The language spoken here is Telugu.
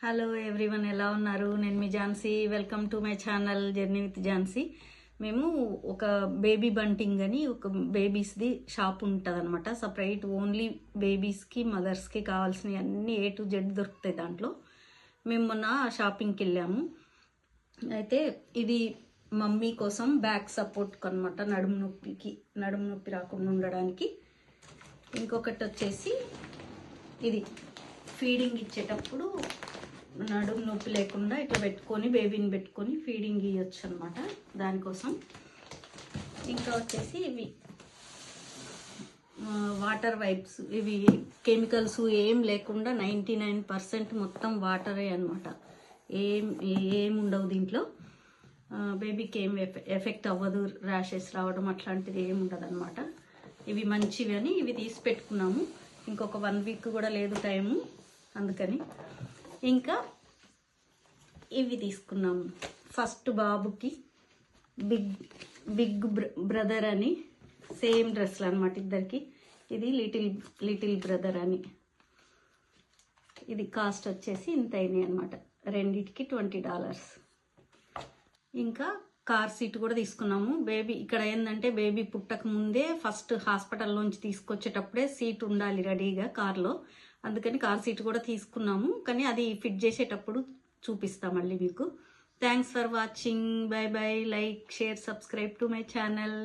హలో ఎవ్రీవన్, ఎలా ఉన్నారు? నేను మీ Jhansi. Welcome to my channel journey with Jhansi. మేము ఒక బేబీ బంటింగ్ అని ఒక బేబీస్ది షాప్ ఉంటుంది అనమాట. సపరేట్ ఓన్లీ బేబీస్కి మదర్స్కి కావాల్సినవి అన్నీ A to Z దొరుకుతాయి దాంట్లో. మేము మొన్న షాపింగ్కి వెళ్ళాము. అయితే ఇది మమ్మీ కోసం బ్యాక్ సపోర్ట్ అనమాట, నడుము నొప్పి రాకుండా ఉండడానికి. ఇంకొకటి వచ్చేసి ఇది ఫీడింగ్ ఇచ్చేటప్పుడు నడుము నొప్పి లేకుండా ఇట్లా పెట్టుకొని బేబీని పెట్టుకొని ఫీడింగ్ ఇవ్వచ్చు అనమాట, దానికోసం. ఇంకా వచ్చేసి ఇవి వాటర్ వైప్స్, ఇవి కెమికల్స్ ఏం లేకుండా 99% మొత్తం వాటరే అనమాట. ఏం ఉండవు దీంట్లో. బేబీకి ఏం ఎఫెక్ట్ అవ్వదు, ర్యాషెస్ రావడం అట్లాంటిది ఏమి ఉండదు అనమాట. ఇవి మంచివి అని ఇవి తీసి పెట్టుకున్నాము. ఇంకొక 1 వీక్ కూడా లేదు టైము, అందుకని. ఇంకా ఇవి తీసుకున్నాము. ఫస్ట్ బాబుకి బిగ్ బ్రదర్ అని సేమ్ డ్రెస్లు అనమాట ఇద్దరికి. ఇది లిటిల్ బ్రదర్ అని. ఇది కాస్ట్ వచ్చేసి ఇంత అయినాయి అనమాట, రెండిటికి $20. ఇంకా కార్ సీట్ కూడా తీసుకున్నాము. బేబీ ఇక్కడ ఏంటంటే బేబీ పుట్టక ముందే ఫస్ట్ హాస్పిటల్లోంచి తీసుకొచ్చేటప్పుడే సీట్ ఉండాలి రెడీగా కార్లో, అందుకని కార్ సీట్ కూడా తీసుకున్నాము. కానీ అది ఫిట్ చేసేటప్పుడు చూపిస్తా మళ్ళీ మీకు. Thanks for watching. By by. Like, share, subscribe to my channel.